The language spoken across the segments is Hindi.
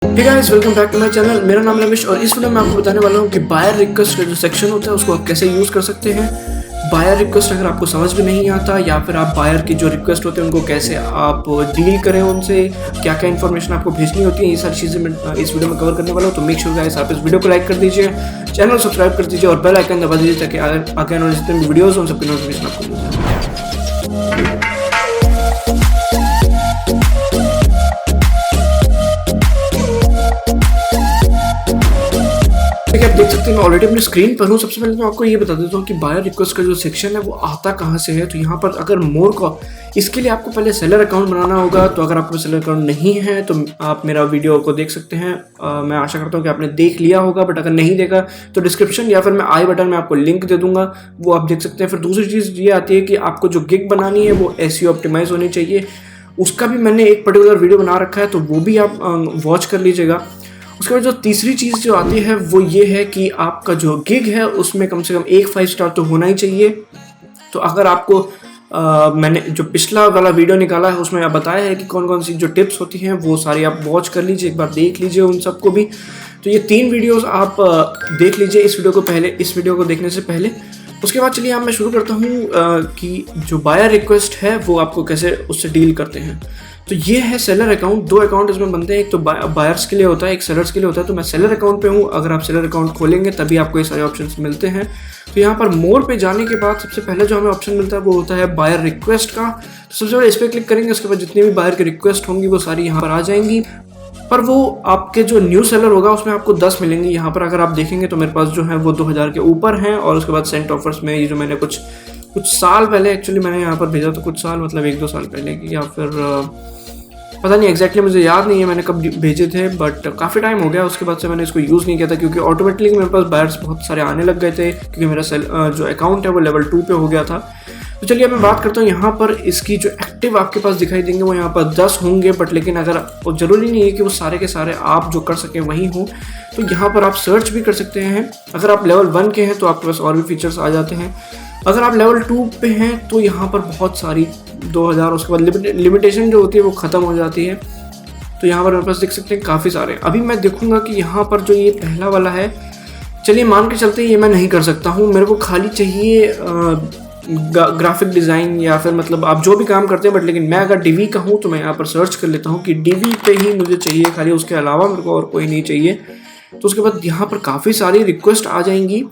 Hey guys, welcome back to my channel. मेरा नाम रमेश और इस वीडियो में आपको बताने वाला हूँ कि बायर रिक्वेस्ट का जो सेक्शन होता है उसको आप कैसे यूज़ कर सकते हैं। बायर रिक्वेस्ट अगर आपको समझ में नहीं आता या फिर आप बायर की जो रिक्वेस्ट होते हैं उनको कैसे आप डील करें, उनसे क्या क्या इन्फॉर्मेशन आपको भेजनी होती है, ये सारी चीज़ें मैं इस वीडियो में कवर करने वाला हूँ। तो मेक श्योर गाइस आप इस वीडियो को लाइक कर दीजिए, चैनल सब्सक्राइब कर दीजिए और बेल आइकन दबा दीजिए ताकि आगे आने वाले जितने भी वीडियोज़ उन सबकी नोटिफिकेशन आपको मिल जाए। देखिए, आप देख सकते हैं मैं ऑलरेडी अपनी स्क्रीन पर हूँ। सबसे पहले तो आपको ये बता देता हूँ कि बायर रिक्वेस्ट का जो सेक्शन है वो आता कहाँ से है। तो यहाँ पर अगर मोर का इसके लिए आपको पहले सेलर अकाउंट बनाना होगा। तो अगर आपको सेलर अकाउंट नहीं है तो आप मेरा वीडियो को देख सकते हैं। मैं आशा करता हूँ कि आपने देख लिया होगा, बट अगर नहीं देखा तो डिस्क्रिप्शन या फिर मैं आई बटन में आपको लिंक दे दूंगा, वो आप देख सकते हैं। फिर दूसरी चीज़ ये आती है कि आपको जो गिग बनानी है वो एसईओ ऑप्टिमाइज होनी चाहिए। उसका भी मैंने एक पर्टिकुलर वीडियो बना रखा है, तो वो भी आप वॉच कर लीजिएगा। उसके बाद जो तीसरी चीज़ जो आती है वो ये है कि आपका जो गिग है उसमें कम से कम एक 5 स्टार तो होना ही चाहिए। तो अगर आपको मैंने जो पिछला वाला वीडियो निकाला है उसमें आप बताया है कि कौन कौन सी जो टिप्स होती हैं वो सारी आप वॉच कर लीजिए, एक बार देख लीजिए उन सबको भी। तो ये 3 वीडियोस आप देख लीजिए इस वीडियो को देखने से पहले। उसके बाद चलिए मैं शुरू करता हूँ कि जो बायर रिक्वेस्ट है वो आपको कैसे उससे डील करते हैं। तो ये है सेलर अकाउंट। 2 अकाउंट इसमें बनते हैं, एक तो बायर्स के लिए होता है, एक सेलर्स के लिए होता है। तो मैं सेलर अकाउंट पे हूँ। अगर आप सेलर अकाउंट खोलेंगे तभी आपको ये सारे ऑप्शंस मिलते हैं। तो यहाँ पर मोर पे जाने के बाद सबसे पहले जो हमें ऑप्शन मिलता है वो होता है बायर रिक्वेस्ट का। तो सबसे पहले इस पर क्लिक करेंगे, उसके बाद जितनी भी बायर की रिक्वेस्ट होंगी वो सारी यहाँ पर आ जाएंगी। पर वो आपके जो न्यू सेलर होगा उसमें आपको 10 मिलेंगी। यहाँ पर अगर आप देखेंगे तो मेरे पास जो है वो 2000 के ऊपर हैं। और उसके बाद सेंट ऑफर्स में ये जो मैंने कुछ साल पहले एक्चुअली मैंने यहाँ पर भेजा, तो कुछ साल मतलब 1-2 साल पहले की, या फिर पता नहीं एग्जैक्टली मुझे याद नहीं है मैंने कब भेजे थे, बट काफ़ी टाइम हो गया। उसके बाद से मैंने इसको यूज़ नहीं किया था क्योंकि ऑटोमेटिकली मेरे पास बायर्स बहुत सारे आने लग गए थे क्योंकि मेरा जो अकाउंट है वो लेवल 2 पे हो गया था। तो चलिए मैं बात करता हूँ यहाँ पर इसकी जो एक्टिव आपके पास दिखाई देंगे वो यहाँ पर 10 होंगे, बट लेकिन अगर वो ज़रूरी नहीं है कि वो सारे के सारे आप जो कर सकें वही हों। तो यहाँ पर आप सर्च भी कर सकते हैं। अगर आप लेवल 1 के हैं तो आपके पास और भी फीचर्स आ जाते हैं। अगर आप लेवल 2 पे हैं तो यहाँ पर बहुत सारी 2000 उसके बाद लिमिटेशन जो होती है वो ख़त्म हो जाती है। तो यहाँ पर मेरे पास देख सकते हैं काफ़ी सारे। अभी मैं देखूंगा कि यहाँ पर जो ये पहला वाला है, चलिए मान के चलते हैं ये मैं नहीं कर सकता हूँ। मेरे को खाली चाहिए ग्राफिक डिज़ाइन या फिर मतलब आप जो भी काम करते हैं, बट लेकिन मैं अगर डीवी का हूँ तो मैं यहाँ पर सर्च कर लेता हूँ कि डीवी पे ही मुझे चाहिए खाली, उसके अलावा मेरे को और कोई नहीं चाहिए। तो उसके बाद यहाँ पर काफ़ी सारी रिक्वेस्ट आ जाएंगी।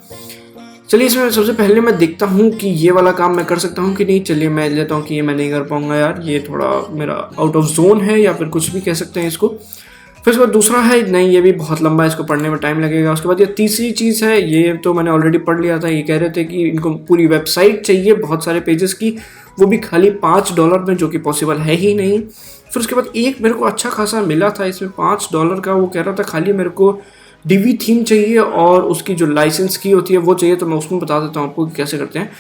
चलिए इसमें सबसे पहले मैं देखता हूँ कि ये वाला काम मैं कर सकता हूँ कि नहीं। चलिए मैं लेता हूँ कि ये मैं नहीं कर पाऊँगा यार, ये थोड़ा मेरा आउट ऑफ जोन है या फिर कुछ भी कह सकते हैं इसको। फिर उसके बाद दूसरा है, नहीं ये भी बहुत लंबा है, इसको पढ़ने में टाइम लगेगा। उसके बाद ये तीसरी चीज़ है, ये तो मैंने ऑलरेडी पढ़ लिया था। ये कह रहे थे कि इनको पूरी वेबसाइट चाहिए बहुत सारे पेजेस की, वो भी खाली $5 में, जो कि पॉसिबल है ही नहीं। फिर उसके बाद एक मेरे को अच्छा खासा मिला था इसमें $5 का, वो कह रहा था खाली मेरे को डीवी थीम चाहिए और उसकी जो लाइसेंस की होती है वो चाहिए। तो मैं उसमें बता देता हूँ आपको कि कैसे करते हैं।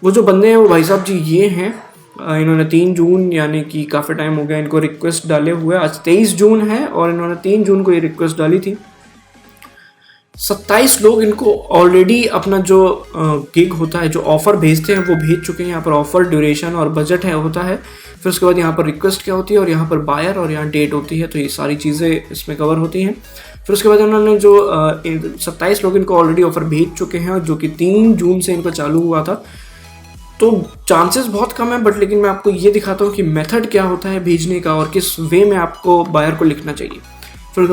वो जो बंदे हैं वो भाई साहब जी ये हैं, इन्होंने 3 जून यानी कि काफ़ी टाइम हो गया इनको रिक्वेस्ट डाले हुए। आज 23 जून है और इन्होंने 3 जून को ये रिक्वेस्ट डाली थी। 27 लोग इनको ऑलरेडी अपना जो गिग होता है, जो ऑफ़र भेजते हैं वो भेज चुके हैं। यहाँ पर ऑफ़र, ड्यूरेशन और बजट है होता है। फिर उसके बाद यहाँ पर रिक्वेस्ट क्या होती है और यहाँ पर बायर और यहाँ डेट होती है। तो ये सारी चीज़ें इसमें कवर होती हैं। फिर उसके बाद उन्होंने जो 27 लोग इनको ऑलरेडी ऑफ़र भेज चुके हैं, जो कि 3 जून से इनका चालू हुआ था। तो चांसेस बहुत कम है, बट लेकिन मैं आपको ये दिखाता हूँ कि मेथड क्या होता है भेजने का और किस वे में आपको बायर को लिखना चाहिए। फिर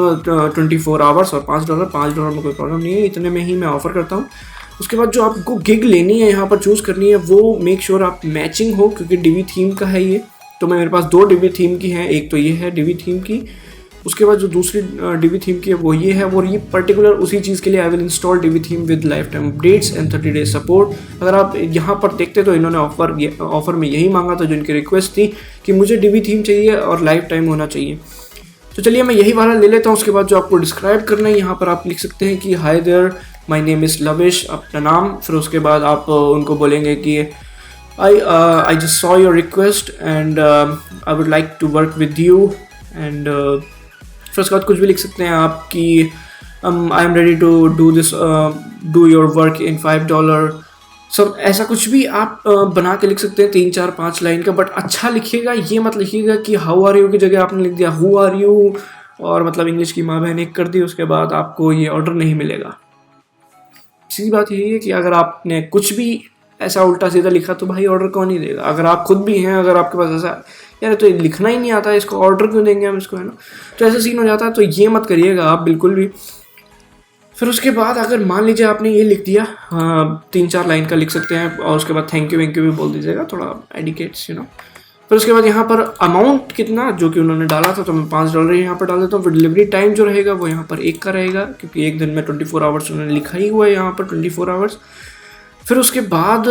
24 आवर्स और $5 में कोई प्रॉब्लम नहीं है, इतने में ही मैं ऑफ़र करता हूँ। उसके बाद जो आपको गिग लेनी है यहाँ पर चूज़ करनी है वो मेक श्योर आप मैचिंग हो, क्योंकि डीवी थीम का है ये। तो मेरे पास 2 डीवी थीम की हैं, एक तो ये है डीवी थीम की। उसके बाद जो दूसरी डीवी थीम की है वो ये है, और ये पर्टिकुलर उसी चीज़ के लिए I will install DV theme with life time updates and 30 days support. अगर आप यहाँ पर देखते तो इन्होंने ऑफर में यही मांगा था, जो इनकी रिक्वेस्ट थी कि मुझे डीवी थीम चाहिए और लाइफ टाइम होना चाहिए। तो चलिए मैं यही वाला ले लेता हूँ। उसके बाद जो आपको डिस्क्राइब करना है यहाँ पर आप लिख सकते हैं कि hi there, my name is Lavish, अपना नाम। फिर उसके बाद आप उनको बोलेंगे कि I just saw your request and I would like to work with you. And फिर उसके बाद कुछ भी लिख सकते हैं आप कि I am ready to do your work in $5। सब ऐसा कुछ भी आप बना के लिख सकते हैं, 3, 4, 5 लाइन का। बट अच्छा लिखिएगा, ये मत लिखिएगा कि हाउ आर यू की जगह आपने लिख दिया हु आर यू और मतलब इंग्लिश की माँ बहन एक कर दी, उसके बाद आपको ये ऑर्डर नहीं मिलेगा। सीधी बात यही है कि अगर आपने कुछ भी ऐसा उल्टा सीधा लिखा तो भाई ऑर्डर कौन ही देगा। अगर आप खुद भी हैं, अगर आपके पास ऐसा यार तो लिखना ही नहीं आता है, इसको ऑर्डर क्यों देंगे हम इसको, है ना। तो ऐसा सीन हो जाता है, तो ये मत करिएगा आप बिल्कुल भी। फिर उसके बाद अगर मान लीजिए आपने ये लिख दिया, 3-4 लाइन का लिख सकते हैं, और उसके बाद थैंक यू भी बोल दीजिएगा, थोड़ा एडिकेट्स यू नो। फिर उसके बाद यहाँ पर अमाउंट कितना जो कि उन्होंने डाला था, तो मैं $5 यहाँ पर डाल देता हूँ। फिर डिलीवरी टाइम जो रहेगा वो यहाँ पर 1 का रहेगा, क्योंकि एक दिन में 24 आवर्स उन्होंने लिखा ही हुआ है यहाँ पर 24 आवर्स। फिर उसके बाद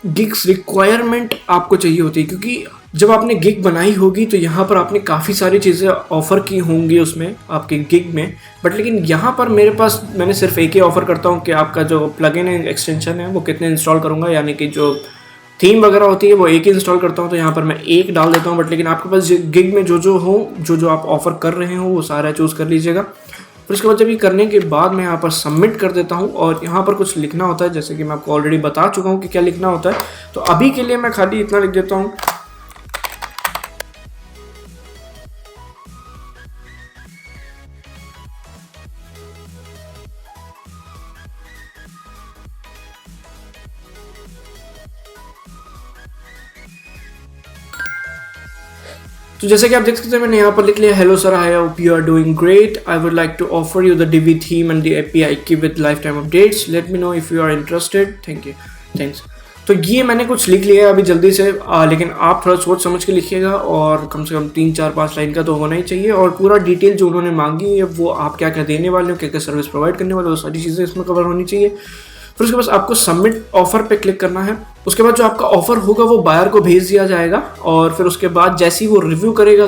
गिग्स रिक्वायरमेंट आपको चाहिए होती है, क्योंकि जब आपने गिग बनाई होगी तो यहाँ पर आपने काफ़ी सारी चीज़ें ऑफ़र की होंगी उसमें आपके गिग में। बट लेकिन यहाँ पर मेरे पास मैंने सिर्फ एक ही ऑफ़र करता हूँ कि आपका जो प्लगइन एक्सटेंशन है वो कितने इंस्टॉल करूँगा, यानी कि जो थीम वगैरह होती है वो एक ही इंस्टॉल करता हूँ, तो यहाँ पर मैं 1 डाल देता हूँ। बट लेकिन आपके पास गिग में जो हो, जो आप ऑफ़र कर रहे हो वो सारा चूज़ कर लीजिएगा। फिर उसके बाद जब ये करने के बाद मैं यहाँ पर सबमिट कर देता हूँ, और यहाँ पर कुछ लिखना होता है, जैसे कि मैं आपको ऑलरेडी बता चुका हूँ कि क्या लिखना होता है। तो अभी के लिए मैं खाली इतना लिख देता हूँ, तो जैसे कि आप देख सकते हैं मैंने यहाँ पर लिख लिया, hello sir, I hope you are doing great, I would like to offer you the DB theme and the API की with life time updates, let me know if you are interested, thank you, thanks. तो ये मैंने कुछ लिख लिया है अभी जल्दी से, लेकिन आप थोड़ा सोच समझ के लिखिएगा, और कम से कम 3-4-5 लाइन का तो होना ही चाहिए, और पूरा डिटेल जो उन्होंने मांगी है वो आप क्या क्या देने वाले हो, क्या क्या सर्विस प्रोवाइड करने वाले हो, वो सारी चीज़ें इसमें कवर होनी चाहिए। फिर उसके बाद आपको सबमिट ऑफर पे क्लिक करना है। उसके बाद जो आपका ऑफर होगा वो बायर को भेज दिया जाएगा, और फिर उसके बाद जैसे ही वो रिव्यू करेगा,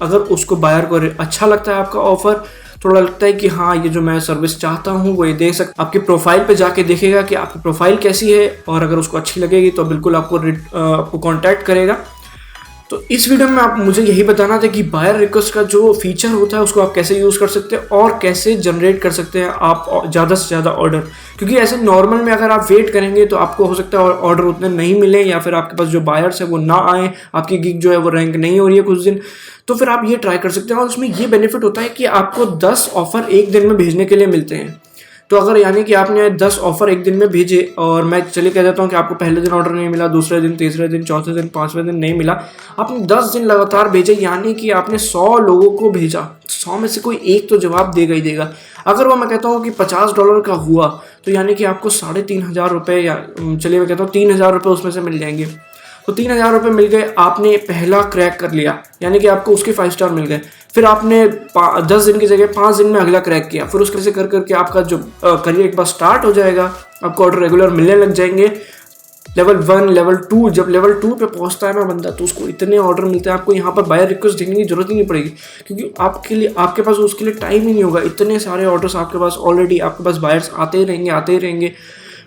अगर उसको बायर को अच्छा लगता है आपका ऑफर, थोड़ा लगता है कि हाँ ये जो मैं सर्विस चाहता हूँ वो ये दे सकता, आपकी प्रोफाइल पे जाके देखेगा कि आपकी प्रोफाइल कैसी है, और अगर उसको अच्छी लगेगी तो बिल्कुल आपको कांटेक्ट करेगा। तो इस वीडियो में आप मुझे यही बताना था कि बायर रिक्वेस्ट का जो फीचर होता है उसको आप कैसे यूज़ कर सकते हैं, और कैसे जनरेट कर सकते हैं आप ज़्यादा से ज़्यादा ऑर्डर। क्योंकि ऐसे नॉर्मल में अगर आप वेट करेंगे तो आपको हो सकता है ऑर्डर उतने नहीं मिले, या फिर आपके पास जो बायर्स है वो ना आए, आपकी गिग जो है वो रैंक नहीं हो रही है कुछ दिन, तो फिर आप ये ट्राई कर सकते हैं। और उसमें ये बेनिफिट होता है कि आपको 10 ऑफर एक दिन में भेजने के लिए मिलते हैं। तो अगर यानी कि आपने 10 ऑफर एक दिन में भेजे, और मैं चलिए कह देता हूँ कि आपको पहले दिन ऑर्डर नहीं मिला, दूसरे दिन, तीसरे दिन, चौथे दिन, 5वें दिन नहीं मिला, आपने 10 दिन लगातार भेजे, यानी कि आपने 100 लोगों को भेजा, 100 में से कोई एक तो जवाब देगा ही देगा। अगर वो मैं कहता हूँ कि $50 का हुआ, तो यानी कि आपको 3,500 रुपये, या चलिए मैं कहता हूँ 3,000 रुपये उसमें से मिल जाएंगे। तो 3,000 रुपये मिल गए, आपने पहला क्रैक कर लिया, यानी कि आपको उसके 5 स्टार मिल गए। फिर आपने 10 दिन की जगह 5 दिन में अगला क्रैक किया, फिर उसके से कर करके आपका जो करियर एक बार स्टार्ट हो जाएगा, आपको ऑर्डर रेगुलर मिलने लग जाएंगे। लेवल 1, लेवल 2, जब लेवल 2 पे पहुंचता है ना बंदा, तो उसको इतने ऑर्डर मिलते हैं, आपको यहाँ पर बायर रिक्वेस्ट देने की जरूरत ही नहीं पड़ेगी, क्योंकि आपके पास उसके लिए टाइम ही नहीं होगा। इतने सारे ऑर्डर्स आपके पास ऑलरेडी, आपके पास बायर्स आते ही रहेंगे।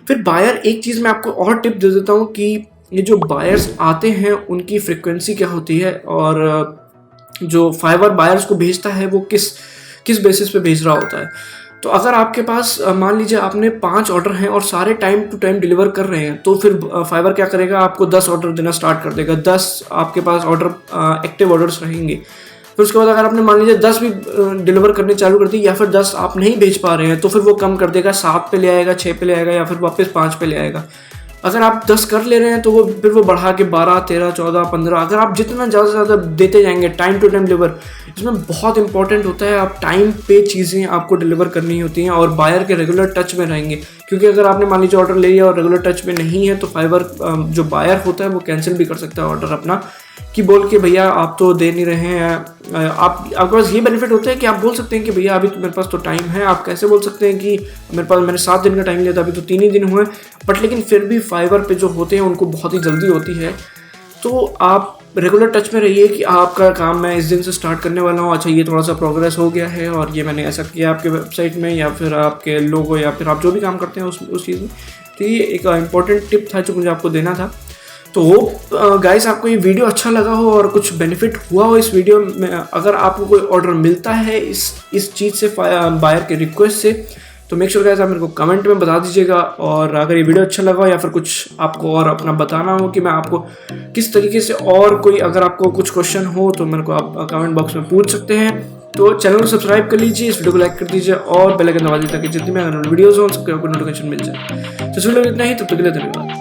फिर बायर, एक चीज़ मैं आपको और टिप दे देता हूँ कि ये जो बायर्स आते हैं उनकी फ्रिक्वेंसी क्या होती है, और जो फाइवर बायर्स को भेजता है वो किस बेसिस पे भेज रहा होता है। तो अगर आपके पास मान लीजिए आपने 5 ऑर्डर हैं और सारे टाइम टू टाइम डिलीवर कर रहे हैं, तो फिर फाइवर क्या करेगा, आपको 10 ऑर्डर देना स्टार्ट कर देगा। 10 आपके पास ऑर्डर एक्टिव ऑर्डर्स रहेंगे। फिर उसके बाद अगर आपने मान लीजिए 10 भी डिलीवर करने चालू कर दी, या फिर 10 आप नहीं भेज पा रहे हैं, तो फिर वो कम कर देगा, 7 पे ले आएगा, 6 पे ले आएगा, या फिर वापस 5 पे ले आएगा। अगर आप 10 कर ले रहे हैं तो फिर वो बढ़ा के 12, 13, 14, 15, अगर आप जितना ज़्यादा से ज़्यादा देते जाएंगे टाइम टू टाइम डिलीवर। इसमें बहुत इंपॉर्टेंट होता है, आप टाइम पे चीज़ें आपको डिलीवर करनी होती हैं, और बायर के रेगुलर टच में रहेंगे। क्योंकि अगर आपने मान लीजिए ऑर्डर ले लिया और रेगुलर टच में नहीं है, तो फाइवर जो बायर होता है वो कैंसिल भी कर सकता है ऑर्डर अपना, कि बोल के भैया आप तो दे नहीं रहे हैं। आपके पास ये बेनिफिट होता है कि आप बोल सकते हैं कि भैया अभी तो मेरे पास तो टाइम है। आप कैसे बोल सकते हैं कि मैंने 7 दिन का टाइम लिया था, अभी तो 3 ही दिन हुए, बट लेकिन फिर भी फाइवर पे जो होते हैं उनको बहुत ही जल्दी होती है। तो आप रेगुलर टच में रहिए कि आपका काम मैं इस दिन से स्टार्ट करने वाला हूँ, अच्छा ये थोड़ा सा प्रोग्रेस हो गया है, और ये मैंने ऐसा किया आपके वेबसाइट में, या फिर आपके लोगो, या फिर आप जो भी काम करते हैं उस चीज़ में। तो ये एक इम्पॉर्टेंट टिप था जो मुझे आपको देना था। तो गाइस आपको ये वीडियो अच्छा लगा हो और कुछ बेनिफिट हुआ हो इस वीडियो में। अगर आपको कोई ऑर्डर मिलता है इस चीज़ से, बायर के रिक्वेस्ट से, तो मेक श्योर गाइस आप मेरे को कमेंट में बता दीजिएगा। और अगर ये वीडियो अच्छा लगा हो, या फिर कुछ आपको और अपना बताना हो कि मैं आपको किस तरीके से, और कोई अगर आपको कुछ क्वेश्चन हो तो मेरे को आप कमेंट बॉक्स में पूछ सकते हैं। तो चैनल को सब्सक्राइब कर लीजिए, इस वीडियो को लाइक कर दीजिए और बेल आइकन दबा दीजिए ताकि जितनी भी वीडियोस हो सबके आपको नोटिफिकेशन मिल जाए। तो इस वीडियो में इतना ही, तब तक के लिए धन्यवाद।